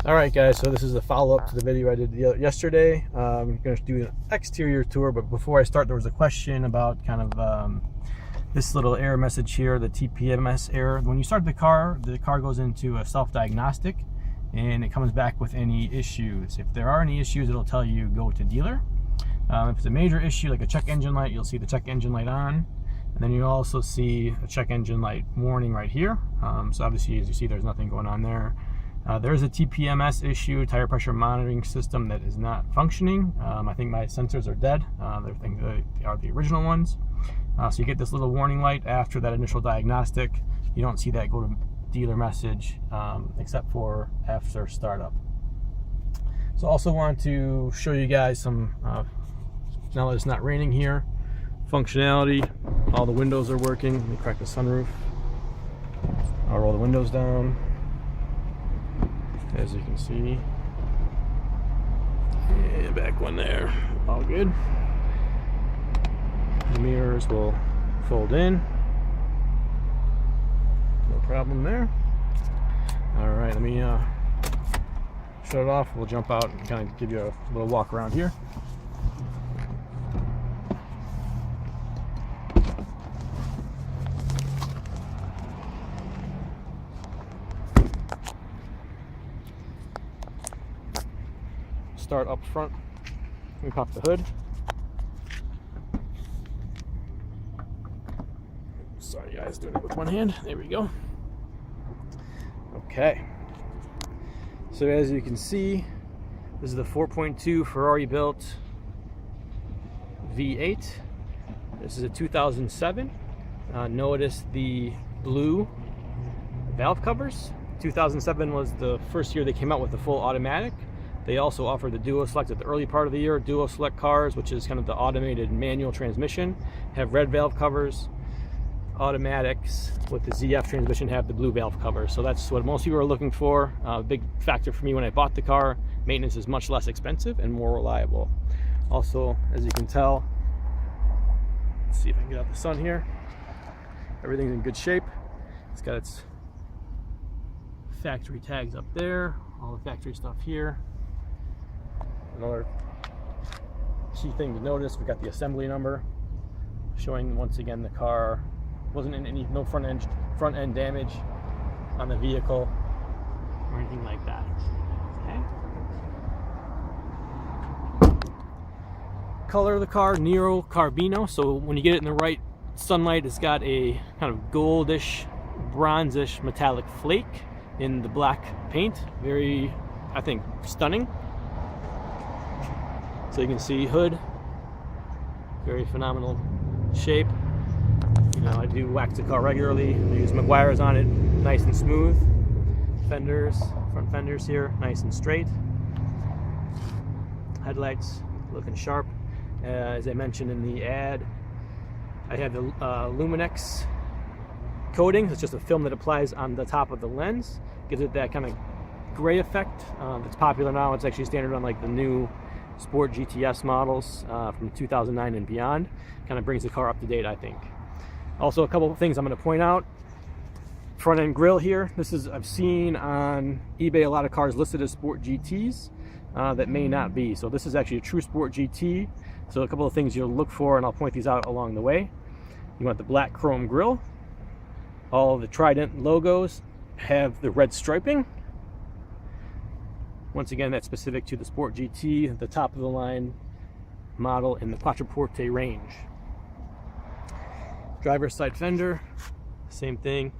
Alright guys, so this is a follow-up to the video I did yesterday. I'm going to do an exterior tour, but before I start, there was a question about kind of this little error message here, the TPMS error. When you start the car goes into a self-diagnostic and it comes back with any issues. If there are any issues, it'll tell you go to dealer. If it's a major issue like a check engine light, you'll see the check engine light on, and then you also see a check engine light warning right here. So obviously, as you see, there's nothing going on there. There's a TPMS issue, tire pressure monitoring system, that is not functioning. I think my sensors are dead. They are the original ones. So you get this little warning light after that initial diagnostic. You don't see that go to dealer message except for after startup. So I also want to show you guys some, now that it's not raining here, functionality. All the windows are working. Let me crack the sunroof. I'll roll the windows down. As you can see, yeah, back one there, all good. The mirrors will fold in, no problem there. All right, let me shut it off. We'll jump out and kind of give you a little walk around here. Start up front. Let me pop the hood. Sorry guys, doing it with one hand. There we go. Okay. So as you can see, this is the 4.2 Ferrari built V8. This is a 2007. Notice the blue valve covers. 2007 was the first year they came out with the full automatic. They also offered the Duo Select at the early part of the year. Duo Select cars, which is kind of the automated manual transmission, have red valve covers. Automatics with the ZF transmission have the blue valve covers. So that's what most people are looking for. A big factor for me when I bought the car. Maintenance is much less expensive and more reliable. Also, as you can tell, let's see if I can get out the sun here. Everything's in good shape. It's got its factory tags up there, all the factory stuff here. Another key thing to notice, we got the assembly number showing once again the car wasn't in no front end damage on the vehicle or anything like that. Okay. Color of the car, Nero Carbino. So when you get it in the right sunlight, it's got a kind of goldish, bronzish metallic flake in the black paint. Very, I think, stunning. So you can see hood, very phenomenal shape. You know, I do wax the car regularly. I use McGuire's on it, nice and smooth. Fenders, front fenders here, nice and straight. Headlights looking sharp. As I mentioned in the ad, I have the Luminex coating. It's just a film that applies on the top of the lens. Gives it that kind of gray effect that's popular now. It's actually standard on like the new Sport GTS models from 2009 and beyond. Kind of brings the car up to date, I think. Also, a couple of things I'm going to point out. Front end grille here. This is, I've seen on eBay a lot of cars listed as Sport GTs that may not be. So this is actually a true Sport GT. So a couple of things you'll look for, and I'll point these out along the way. You want the black chrome grille. All the Trident logos have the red striping. Once again, that's specific to the Sport GT, the top of the line model in the Quattroporte range. Driver's side fender, same thing.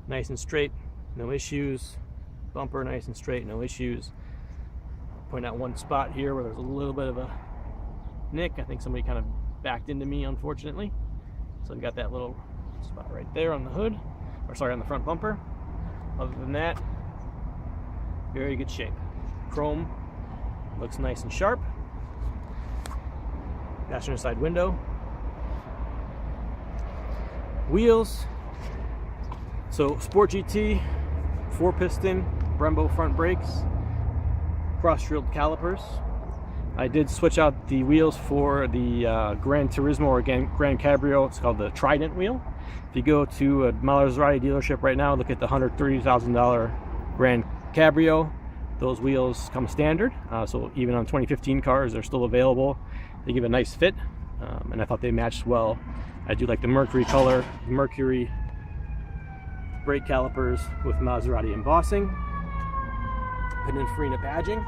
Nice and straight, no issues. Bumper, nice and straight, no issues. Point out one spot here where there's a little bit of a nick. I think somebody kind of backed into me, unfortunately. So I've got that little spot right there on the hood, or sorry, on the front bumper. Other than that, very good shape. Chrome looks nice and sharp. Passenger side window. Wheels. So Sport GT, 4-piston Brembo front brakes, cross-drilled calipers. I did switch out the wheels for the Gran Turismo or Gran Cabrio. It's called the Trident wheel. If you go to a Maserati dealership right now, look at the $130,000 Gran Cabrio, those wheels come standard, so even on 2015 cars, they're still available. They give a nice fit, and I thought they matched well. I do like the Mercury color, Mercury brake calipers with Maserati embossing, Pininfarina badging,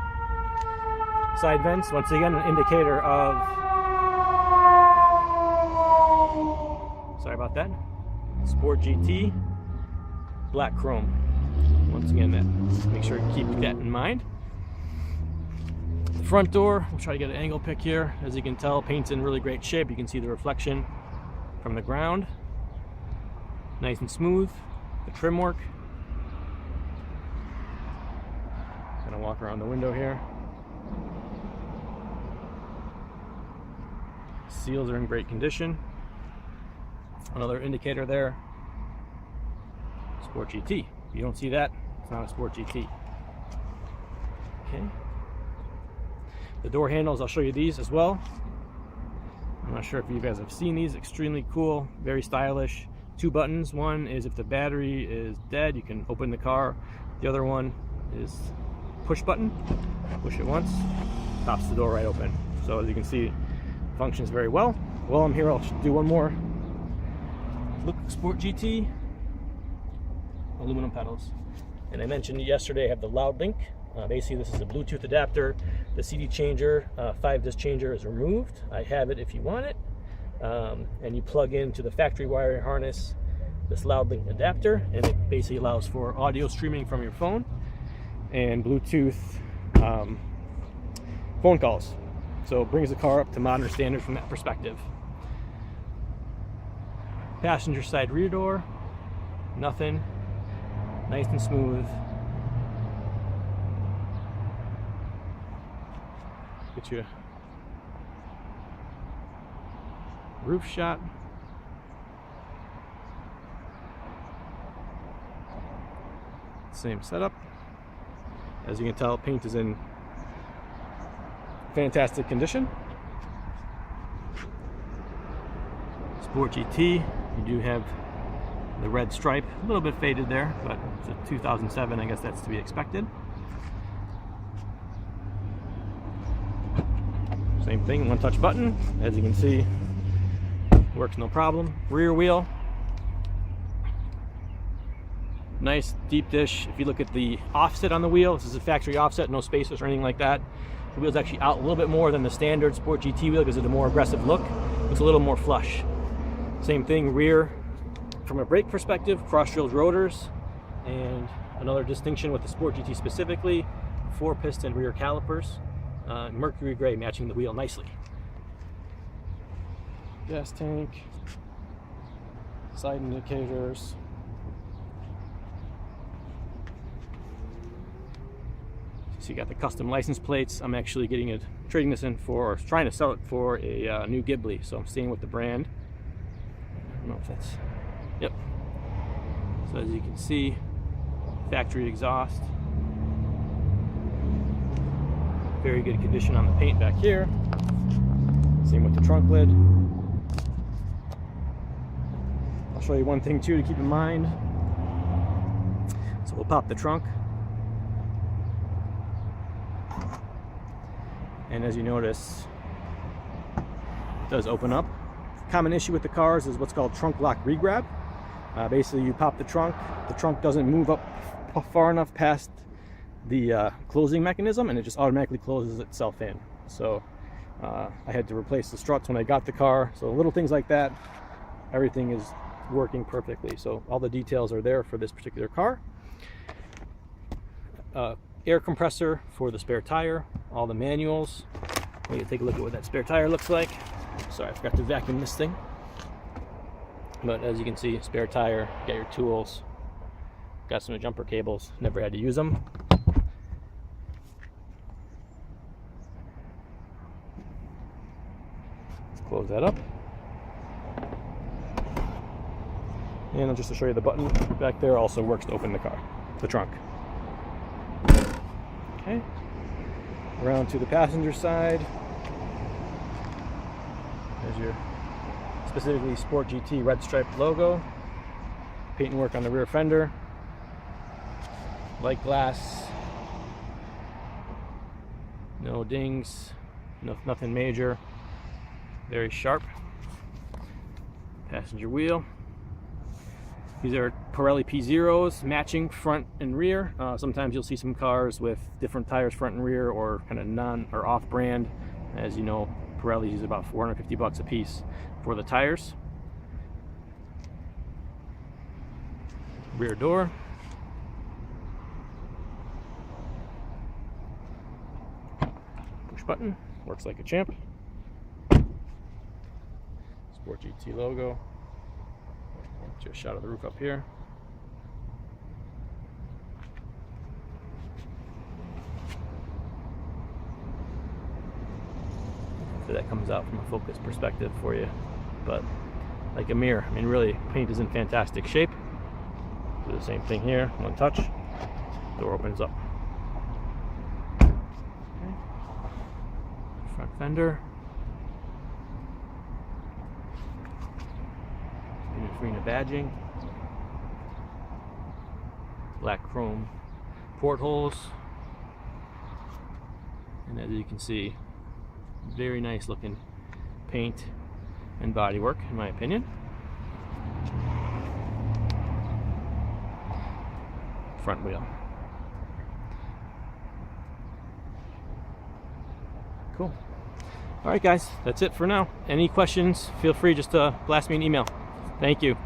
side vents, once again an indicator of, sorry about that, Sport GT, black chrome. Once again, that, make sure to keep that in mind. The front door, we'll try to get an angle pick here. As you can tell, paint's in really great shape. You can see the reflection from the ground. Nice and smooth. The trim work. Gonna walk around the window here. Seals are in great condition. Another indicator there. Sport GT. If you don't see that, it's not a Sport GT. Okay. The door handles, I'll show you these as well. I'm not sure if you guys have seen these. Extremely cool, very stylish. 2 buttons. One is if the battery is dead, you can open the car. The other one is push button. Push it once, pops the door right open. So as you can see, it functions very well. While I'm here, I'll do one more look. Sport GT, aluminum pedals. And I mentioned yesterday I have the loud link. Basically, this is a Bluetooth adapter. The CD changer, 5-disc changer is removed. I have it if you want it. And you plug into the factory wiring harness this loud link adapter, and it basically allows for audio streaming from your phone and Bluetooth phone calls. So it brings the car up to modern standards from that perspective. Passenger side rear door, nothing. Nice and smooth. Get you a roof shot. Same setup. As you can tell, paint is in fantastic condition. Sport GT, you do have the red stripe, a little bit faded there, but it's a 2007, I guess that's to be expected. Same thing, one touch button, as you can see, works no problem. Rear wheel, nice deep dish. If you look at the offset on the wheel, this is a factory offset, no spacers or anything like that. The wheel's actually out a little bit more than the standard Sport GT wheel because of the more aggressive look. It's a little more flush. Same thing, rear. From a brake perspective, cross-drilled rotors, and another distinction with the Sport GT specifically, 4-piston rear calipers, mercury gray matching the wheel nicely. Gas tank, side indicators. So you got the custom license plates. I'm actually trading this in for, or trying to sell it for a new Ghibli, so I'm staying with the brand. I don't know if that's, yep. So as you can see, factory exhaust. Very good condition on the paint back here. Same with the trunk lid. I'll show you one thing too to keep in mind. So we'll pop the trunk. And as you notice, it does open up. Common issue with the cars is what's called trunk lock regrab. Basically, you pop the trunk doesn't move up far enough past the closing mechanism, and it just automatically closes itself in. So I had to replace the struts when I got the car. So little things like that, everything is working perfectly. So all the details are there for this particular car. Air compressor for the spare tire, all the manuals. Let me take a look at what that spare tire looks like. Sorry, I forgot to vacuum this thing. But as you can see, spare tire, got your tools, got some jumper cables, never had to use them. Let's close that up. And just to show you, the button back there also works to open the car, the trunk. Okay, around to the passenger side. There's your specifically Sport GT red striped logo. Paint and work on the rear fender. Light glass No dings, nothing major. Very sharp. Passenger wheel. These are Pirelli P0s, matching front and rear. Sometimes you'll see some cars with different tires front and rear, or kind of non or off-brand. As you know, Pirelli is about $450 a piece for the tires. Rear door. Push button, works like a champ. Sport GT logo. Get you a shot of the roof up here. So that comes out from a focus perspective for you, but like a mirror. I mean, really, paint is in fantastic shape. Do the same thing here. One touch, door opens up. Okay. Front fender. Pininfarina badging. Black chrome portholes. And as you can see, very nice looking paint and bodywork, in my opinion. Front wheel. Cool. All right, guys, that's it for now. Any questions, feel free just to blast me an email. Thank you.